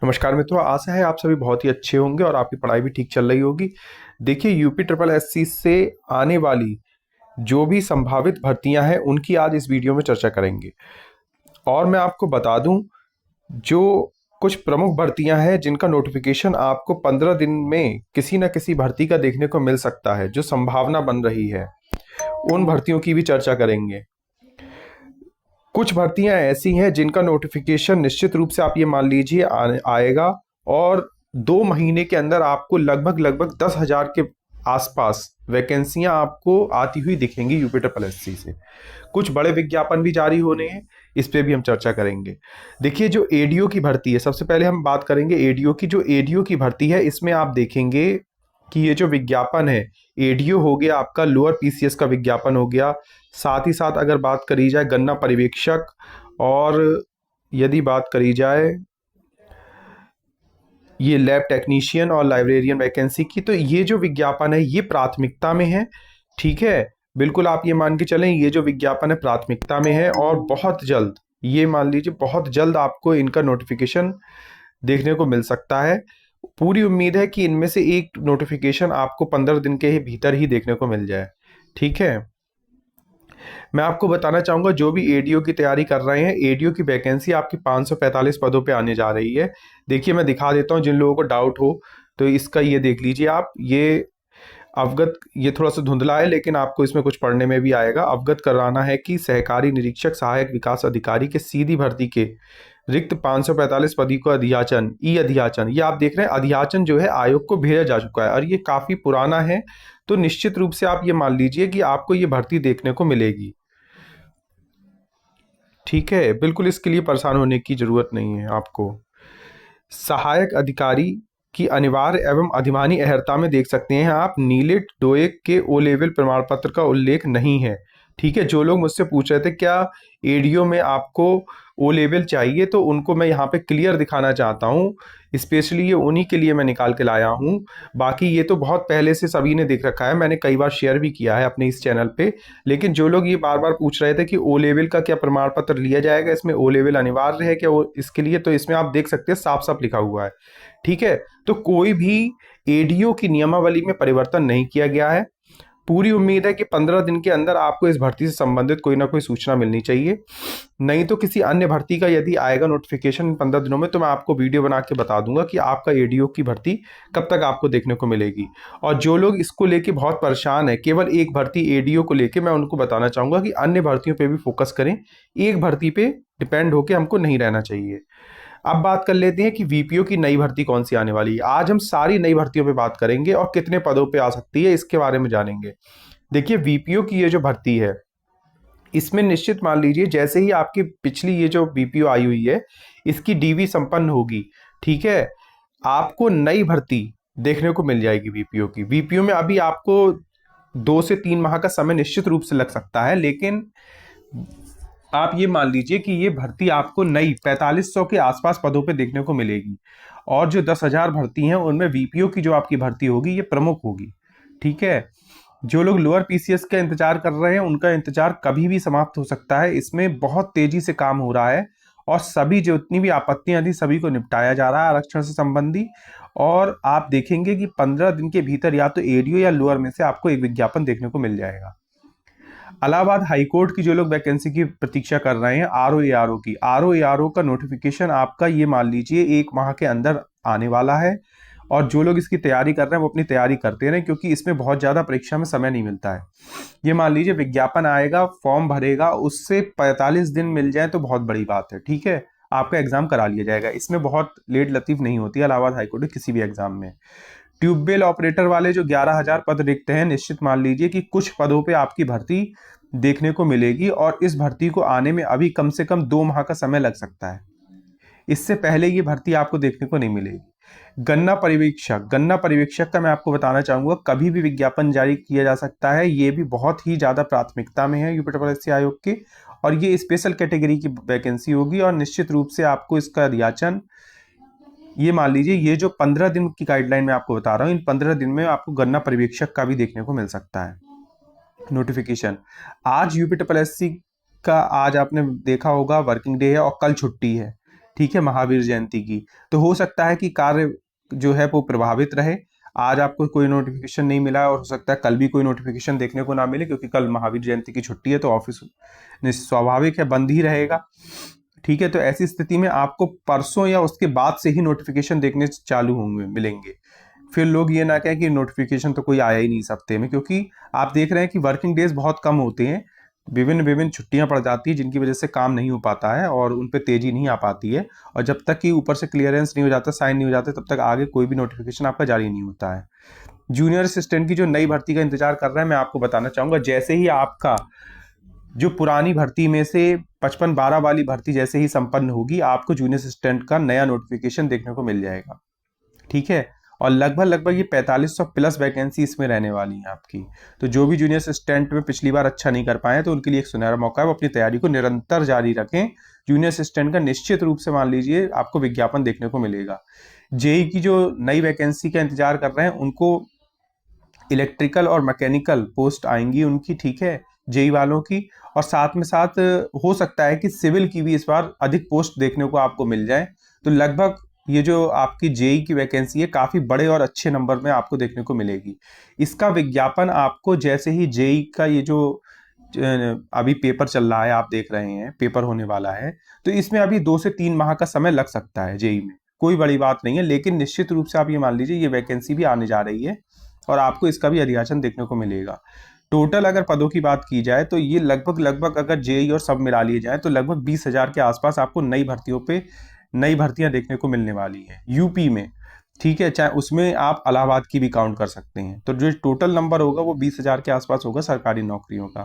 नमस्कार मित्रों, आशा है आप सभी बहुत ही अच्छे होंगे और आपकी पढ़ाई भी ठीक चल रही होगी। देखिए, यूपी ट्रिपल एससी से आने वाली जो भी संभावित भर्तियां हैं उनकी आज इस वीडियो में चर्चा करेंगे। और मैं आपको बता दूं, जो कुछ प्रमुख भर्तियां हैं जिनका नोटिफिकेशन आपको 15 दिन में किसी न किसी भर्ती का देखने को मिल सकता है, जो संभावना बन रही है, उन भर्तियों की भी चर्चा करेंगे। कुछ भर्तियां ऐसी हैं जिनका नोटिफिकेशन निश्चित रूप से आप ये मान लीजिए आएगा, और 2 महीने के अंदर आपको लगभग लगभग 10,000 के आसपास वैकेंसियां आपको आती हुई दिखेंगी यूपी ट्रिपल एससी से। कुछ बड़े विज्ञापन भी जारी होने हैं, इस पे भी हम चर्चा करेंगे। देखिए, जो एडीओ की भर्ती है, सबसे पहले हम बात करेंगे एडीओ की। जो एडीओ की भर्ती है, इसमें आप देखेंगे कि ये जो विज्ञापन है, एडीओ हो गया आपका, लोअर पीसीएस का विज्ञापन हो गया। साथ ही साथ अगर बात करी जाए गन्ना पर्यवेक्षक, और यदि बात करी जाए ये लैब टेक्नीशियन और लाइब्रेरियन वैकेंसी की, तो ये जो विज्ञापन है ये प्राथमिकता में है। ठीक है, बिल्कुल आप ये मान के चलें, ये जो विज्ञापन है प्राथमिकता में है, और बहुत जल्द, ये मान लीजिए बहुत जल्द आपको इनका नोटिफिकेशन देखने को मिल सकता है। पूरी उम्मीद है कि इनमें से एक नोटिफिकेशन आपको 15 दिन के ही भीतर ही देखने को मिल जाए। ठीक है, मैं आपको बताना चाहूंगा, जो भी एडीओ की तैयारी कर रहे हैं, एडीओ की वैकेंसी आपकी 545 पदों पे आने जा रही है। देखिए, मैं दिखा देता हूं, जिन लोगों को डाउट हो तो इसका ये देख लीजिए आप। ये थोड़ा सा धुंधला है, लेकिन आपको इसमें कुछ पढ़ने में भी आएगा। अवगत कराना है कि सहकारी निरीक्षक सहायक विकास अधिकारी के सीधी भर्ती के रिक्त 545 पदी को अध्याचन, ई अध्याचन, ये आप देख रहे हैं, अध्याचन जो है आयोग को भेजा जा चुका है, और ये काफी पुराना है। तो निश्चित रूप से आप ये मान लीजिए कि आपको ये भर्ती देखने को मिलेगी। ठीक है, बिल्कुल इसके लिए परेशान होने की जरूरत नहीं है आपको। सहायक अधिकारी की अनिवार्य एवं अधिमानी अहर्ता में देख सकते हैं आप, नीले डोएक के ओ लेवल प्रमाण पत्र का उल्लेख नहीं है। ठीक है, जो लोग मुझसे पूछ रहे थे क्या एडीओ में आपको ओ लेवल चाहिए, तो उनको मैं यहाँ पे क्लियर दिखाना चाहता हूँ। स्पेशली ये उन्हीं के लिए मैं निकाल के लाया हूँ। बाकी ये तो बहुत पहले से सभी ने देख रखा है, मैंने कई बार शेयर भी किया है अपने इस चैनल पे। लेकिन जो लोग ये बार बार पूछ रहे थे कि ओ लेवल का क्या प्रमाण पत्र लिया जाएगा, इसमें ओ लेवल अनिवार्य है क्या इसके लिए, तो इसमें आप देख सकते हैं साफ साफ लिखा हुआ है। ठीक है, तो कोई भी एडीओ की नियमावली में परिवर्तन नहीं किया गया है। पूरी उम्मीद है कि 15 दिन के अंदर आपको इस भर्ती से संबंधित कोई ना कोई सूचना मिलनी चाहिए। नहीं तो किसी अन्य भर्ती का यदि आएगा नोटिफिकेशन 15 दिनों में, तो मैं आपको वीडियो बना के बता दूंगा कि आपका एडीओ की भर्ती कब तक आपको देखने को मिलेगी। और जो लोग इसको लेके बहुत परेशान है, केवल एक भर्ती एडीओ को लेके, मैं उनको बताना चाहूंगा कि अन्य भर्तियों पे भी फोकस करें। एक भर्ती पे डिपेंड होके हमको नहीं रहना चाहिए। अब बात कर लेते हैं कि वीपीओ की नई भर्ती कौन सी आने वाली है। आज हम सारी नई भर्तियों पे बात करेंगे और कितने पदों पे आ सकती है इसके बारे में जानेंगे। देखिए, वीपीओ की ये जो भर्ती है, इसमें निश्चित मान लीजिए जैसे ही आपकी पिछली ये जो बीपीओ आई हुई है, इसकी डीवी संपन्न होगी, ठीक है, आपको नई भर्ती देखने को मिल जाएगी वीपीओ की। वीपीओ में अभी आपको 2 से 3 माह का समय निश्चित रूप से लग सकता है, लेकिन आप ये मान लीजिए कि ये भर्ती आपको नई 4500 के आसपास पदों पे देखने को मिलेगी। और जो 10,000 भर्ती हैं उनमें वीपीओ की जो आपकी भर्ती होगी ये प्रमुख होगी। ठीक है, जो लोग लोअर पीसीएस का इंतजार कर रहे हैं उनका इंतजार कभी भी समाप्त हो सकता है। इसमें बहुत तेजी से काम हो रहा है, और सभी जितनी भी आपत्तियां थी सभी को निपटाया जा रहा है आरक्षण से संबंधी। और आप देखेंगे कि 15 दिन के भीतर या तो एडीओ या लोअर में से आपको एक विज्ञापन देखने को मिल जाएगा। इलाहाबाद हाईकोर्ट की जो लोग वैकेंसी की प्रतीक्षा कर रहे हैं, आरओ का नोटिफिकेशन आपका ये मान लीजिए 1 माह के अंदर आने वाला है। और जो लोग इसकी तैयारी कर रहे हैं वो अपनी तैयारी करते रहें, क्योंकि इसमें बहुत ज्यादा परीक्षा में समय नहीं मिलता है। ये मान लीजिए विज्ञापन आएगा, फॉर्म भरेगा, उससे 45 दिन मिल जाए तो बहुत बड़ी बात है। ठीक है, आपका एग्जाम करा लिया जाएगा, इसमें बहुत लेट लतीफ नहीं होती है इलाहाबाद हाईकोर्ट के किसी भी एग्जाम में। ट्यूबवेल ऑपरेटर वाले जो 11,000 पद रिक्त हैं, निश्चित मान लीजिए कि कुछ पदों पे आपकी भर्ती देखने को मिलेगी, और इस भर्ती को आने में अभी कम से कम 2 माह का समय लग सकता है। इससे पहले ये भर्ती आपको देखने को नहीं मिलेगी। गन्ना पर्यवेक्षक का मैं आपको बताना चाहूंगा, कभी भी विज्ञापन जारी किया जा सकता है। ये भी बहुत ही ज्यादा प्राथमिकता में है यूपी ट्रिपल एससी आयोग के, और ये स्पेशल कैटेगरी की वैकेंसी होगी। और निश्चित रूप से आपको इसका अध्याचन, ये मान लीजिए ये जो 15 दिन की गाइडलाइन मैं आपको बता रहा हूँ, इन 15 दिन में आपको गन्ना पर्यवेक्षक का भी देखने को मिल सकता है नोटिफिकेशन। आज यूपी ट्रिपल एससी का, आज आपने देखा होगा वर्किंग डे है और कल छुट्टी है। ठीक है, महावीर जयंती की। तो हो सकता है कि कार्य जो है वो प्रभावित रहे। आज आपको कोई नोटिफिकेशन नहीं मिला है और हो सकता है कल भी कोई नोटिफिकेशन देखने को ना मिले, क्योंकि कल महावीर जयंती की छुट्टी है, तो ऑफिस स्वाभाविक है बंद ही रहेगा। ठीक है, तो ऐसी स्थिति में आपको परसों या उसके बाद से ही नोटिफिकेशन देखने चालू होंगे, मिलेंगे। फिर लोग ये ना कहें कि नोटिफिकेशन तो कोई आया ही नहीं इस हफ्ते में, क्योंकि आप देख रहे हैं कि वर्किंग डेज बहुत कम होते हैं, विभिन्न विभिन्न छुट्टियां पड़ जाती है, जिनकी वजह से काम नहीं हो पाता है और उन पे तेजी नहीं आ पाती है। और जब तक कि ऊपर से क्लियरेंस नहीं हो जाता, साइन नहीं हो जाता, तब तक आगे कोई भी नोटिफिकेशन आपका जारी नहीं होता है। जूनियर असिस्टेंट की जो नई भर्ती का इंतजार कर रहा है, मैं आपको बताना चाहूंगा, जैसे ही आपका जो पुरानी भर्ती में से 55-12 वाली भर्ती जैसे ही संपन्न होगी, आपको जूनियर असिस्टेंट का नया नोटिफिकेशन देखने को मिल जाएगा। ठीक है, और लगभग लगभग ये 4500 प्लस वैकेंसी इसमें रहने वाली है आपकी। तो जो भी जूनियर असिस्टेंट में पिछली बार अच्छा नहीं कर पाए, तो उनके लिए एक सुनहरा मौका है, वो अपनी तैयारी को निरंतर जारी रखें। जूनियर असिस्टेंट का निश्चित रूप से मान लीजिए आपको विज्ञापन देखने को मिलेगा। जेई की जो नई वैकेंसी का इंतजार कर रहे हैं, उनको इलेक्ट्रिकल और मैकेनिकल पोस्ट आएंगी उनकी, ठीक है, जेई वालों की। और साथ में साथ हो सकता है कि सिविल की भी इस बार अधिक पोस्ट देखने को आपको मिल जाए। तो लगभग ये जो आपकी जेई की वैकेंसी है, काफी बड़े और अच्छे नंबर में आपको देखने को मिलेगी। इसका विज्ञापन आपको जैसे ही जेई का ये जो अभी पेपर चल रहा है, आप देख रहे हैं पेपर होने वाला है, तो इसमें अभी 2 से 3 माह का समय लग सकता है जेई में, कोई बड़ी बात नहीं है। लेकिन निश्चित रूप से आप ये मान लीजिए ये वैकेंसी भी आने जा रही है और आपको इसका भी अधियाचन देखने को मिलेगा। टोटल अगर पदों की बात की जाए, तो ये लगभग लगभग अगर जेई और सब मिला लिए जाए, तो लगभग 20,000 के आसपास आपको नई भर्तियों पे नई भर्तियां देखने को मिलने वाली है यूपी में। ठीक है, चाहे उसमें आप इलाहाबाद की भी काउंट कर सकते हैं। तो जो टोटल नंबर होगा वो 20,000 के आसपास होगा सरकारी नौकरियों का।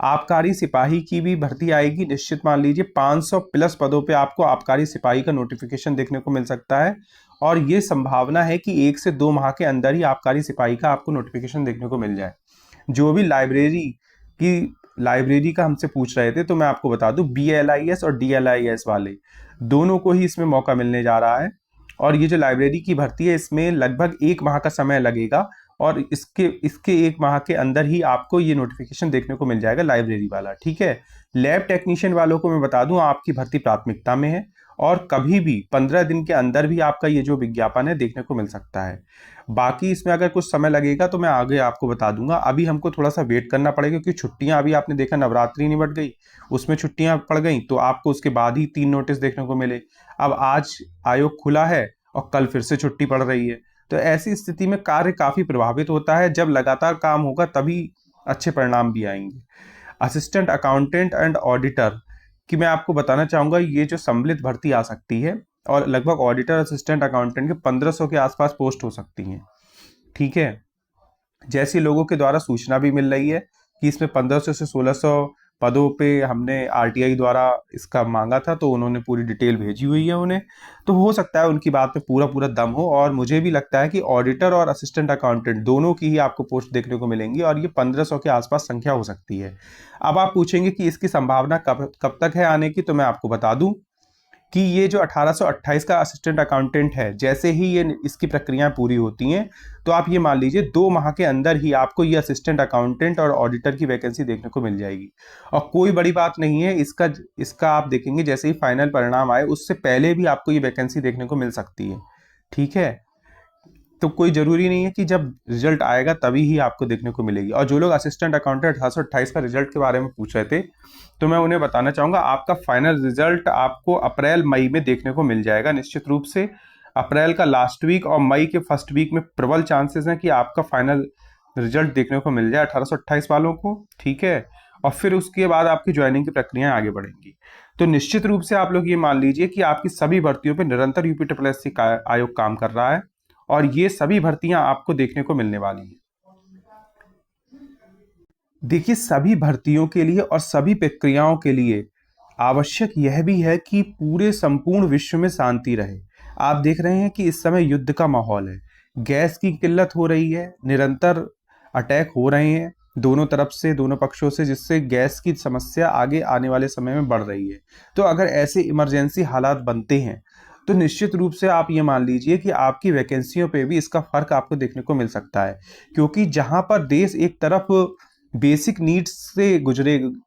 आबकारी सिपाही की भी भर्ती आएगी, निश्चित मान लीजिए 500 प्लस पदों पे आपको आबकारी सिपाही का नोटिफिकेशन देखने को मिल सकता है। और ये संभावना है कि 1 से 2 माह के अंदर ही आबकारी सिपाही का आपको नोटिफिकेशन देखने को मिल जाए। जो भी लाइब्रेरी का हमसे पूछ रहे थे, तो मैं आपको बता दूं, BLIS और DLIS वाले दोनों को ही इसमें मौका मिलने जा रहा है। और ये जो लाइब्रेरी की भर्ती है, इसमें लगभग 1 माह का समय लगेगा और इसके इसके 1 माह के अंदर ही आपको ये नोटिफिकेशन देखने को मिल जाएगा, लाइब्रेरी वाला। ठीक है, लैब टेक्नीशियन वालों को मैं बता दूं, आपकी भर्ती प्राथमिकता में है और कभी भी 15 दिन के अंदर भी आपका ये जो विज्ञापन है देखने को मिल सकता है। बाकी इसमें अगर कुछ समय लगेगा तो मैं आगे आपको बता दूंगा। अभी हमको थोड़ा सा वेट करना पड़ेगा, क्योंकि छुट्टियां, अभी आपने देखा नवरात्रि निपट गई, उसमें छुट्टियां पड़ गई, तो आपको उसके बाद ही 3 नोटिस देखने को मिले। अब आज आयोग खुला है और कल फिर से छुट्टी पड़ रही है। तो ऐसी स्थिति में कार्य काफी प्रभावित होता है। जब लगातार काम होगा तभी अच्छे परिणाम भी आएंगे। असिस्टेंट अकाउंटेंट एंड ऑडिटर की मैं आपको बताना चाहूंगा, ये जो सम्मिलित भर्ती आ सकती है और लगभग ऑडिटर असिस्टेंट अकाउंटेंट के 1500 के आसपास पोस्ट हो सकती हैं। ठीक है, जैसे लोगों के द्वारा सूचना भी मिल रही है कि इसमें 1500 से 1600 पदों पे हमने RTI द्वारा इसका मांगा था, तो उन्होंने पूरी डिटेल भेजी हुई है उन्हें। तो हो सकता है उनकी बात पे पूरा पूरा दम हो, और मुझे भी लगता है कि ऑडिटर और असिस्टेंट अकाउंटेंट दोनों की ही आपको पोस्ट देखने को मिलेंगी और ये 1500 के आसपास संख्या हो सकती है। अब आप पूछेंगे कि इसकी संभावना कब कब तक है आने की, तो मैं आपको बता दूं कि ये जो 1828 का असिस्टेंट अकाउंटेंट है, जैसे ही ये इसकी प्रक्रियाएं पूरी होती हैं, तो आप ये मान लीजिए 2 माह के अंदर ही आपको ये असिस्टेंट अकाउंटेंट और ऑडिटर की वैकेंसी देखने को मिल जाएगी। और कोई बड़ी बात नहीं है, इसका आप देखेंगे जैसे ही फाइनल परिणाम आए, उससे पहले भी आपको ये वैकेंसी देखने को मिल सकती है। ठीक है, तो कोई जरूरी नहीं है कि जब रिजल्ट आएगा तभी ही आपको देखने को मिलेगी। और जो लोग असिस्टेंट अकाउंटेंट 1828 का रिजल्ट के बारे में पूछ रहे थे, तो मैं उन्हें बताना चाहूंगा, आपका फाइनल रिजल्ट आपको अप्रैल मई में देखने को मिल जाएगा निश्चित रूप से। अप्रैल का लास्ट वीक और मई के फर्स्ट वीक में प्रबल चांसेस हैं कि आपका फाइनल रिजल्ट देखने को मिल जाए 1828 वालों को। ठीक है, और फिर उसके बाद आपकी ज्वाइनिंग की प्रक्रियाएं आगे बढ़ेंगी। तो निश्चित रूप से आप लोग ये मान लीजिए कि आपकी सभी भर्तियों पर निरंतर UPSSC आयोग काम कर रहा है और ये सभी भर्तियां आपको देखने को मिलने वाली हैं। देखिए, सभी भर्तियों के लिए और सभी प्रक्रियाओं के लिए आवश्यक यह भी है कि पूरे संपूर्ण विश्व में शांति रहे। आप देख रहे हैं कि इस समय युद्ध का माहौल है, गैस की किल्लत हो रही है, निरंतर अटैक हो रहे हैं दोनों तरफ से, दोनों पक्षों से, जिससे गैस की समस्या आगे आने वाले समय में बढ़ रही है। तो अगर ऐसे इमरजेंसी हालात बनते हैं, तो निश्चित रूप से आप ये मान लीजिए कि आपकी वैकेंसियों पे भी इसका फर्क आपको देखने को मिल सकता है। क्योंकि जहां पर देश एक तरफ बेसिक नीड्स से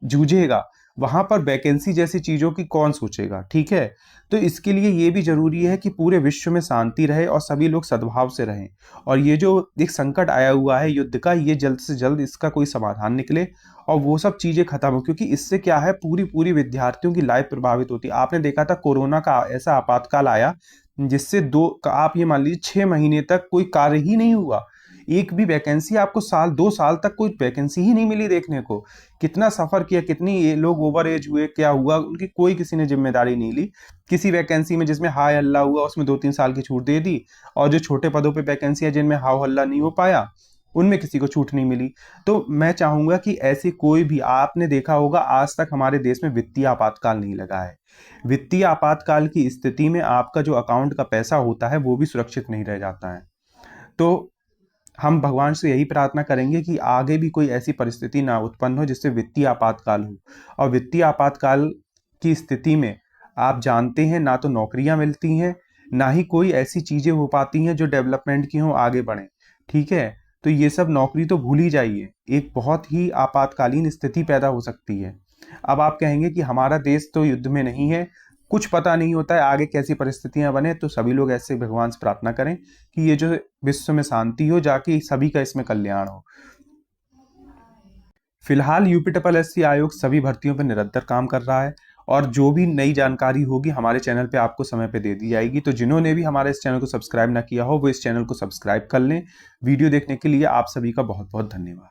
जूझेगा, वहां पर वैकेंसी जैसी चीजों की कौन सोचेगा, ठीक है। तो इसके लिए ये भी जरूरी है कि पूरे विश्व में शांति रहे और सभी लोग सद्भाव से रहें, और ये जो एक संकट आया हुआ है युद्ध का, ये जल्द से जल्द इसका कोई समाधान निकले और वो सब चीजें खत्म हो, क्योंकि इससे क्या है, पूरी पूरी विद्यार्थियों की लाइफ प्रभावित होती है। आपने देखा था कोरोना का ऐसा आपातकाल आया जिससे आप ये मान लीजिए 6 महीने तक कोई कार्य ही नहीं हुआ, एक भी वैकेंसी, आपको साल 2 साल तक कोई वैकेंसी ही नहीं मिली देखने को। कितना सफर किया, कितनी ये लोग ओवर एज हुए, क्या हुआ, उनकी कोई किसी ने जिम्मेदारी नहीं ली। किसी वैकेंसी में जिसमें हाय हल्ला हुआ उसमें 2-3 साल की छूट दे दी, और जो छोटे पदों पे वैकेंसी है जिनमें हाव हल्ला नहीं हो पाया उनमें किसी को छूट नहीं मिली। तो मैं चाहूंगा कि ऐसी कोई भी, आपने देखा होगा आज तक हमारे देश में वित्तीय आपातकाल नहीं लगा है। वित्तीय आपातकाल की स्थिति में आपका जो अकाउंट का पैसा होता है वो भी सुरक्षित नहीं रह जाता है। तो हम भगवान से यही प्रार्थना करेंगे कि आगे भी कोई ऐसी परिस्थिति ना उत्पन्न हो जिससे वित्तीय आपातकाल हो। और वित्तीय आपातकाल की स्थिति में आप जानते हैं ना तो नौकरियां मिलती हैं, ना ही कोई ऐसी चीजें हो पाती हैं जो डेवलपमेंट की हो, आगे बढ़े, ठीक है। तो ये सब नौकरी तो भूल ही जाइए, एक बहुत ही आपातकालीन स्थिति पैदा हो सकती है। अब आप कहेंगे कि हमारा देश तो युद्ध में नहीं है, कुछ पता नहीं होता है आगे कैसी परिस्थितियां बने, तो सभी लोग ऐसे भगवान से प्रार्थना करें कि ये जो विश्व में शांति हो, जाके सभी का इसमें कल्याण हो। फिलहाल यूपीएससी आयोग सभी भर्तियों पर निरंतर काम कर रहा है, और जो भी नई जानकारी होगी हमारे चैनल पे आपको समय पे दे दी जाएगी। तो जिन्होंने भी हमारे इस चैनल को सब्सक्राइब ना किया हो वो इस चैनल को सब्सक्राइब कर लें। वीडियो देखने के लिए आप सभी का बहुत बहुत धन्यवाद।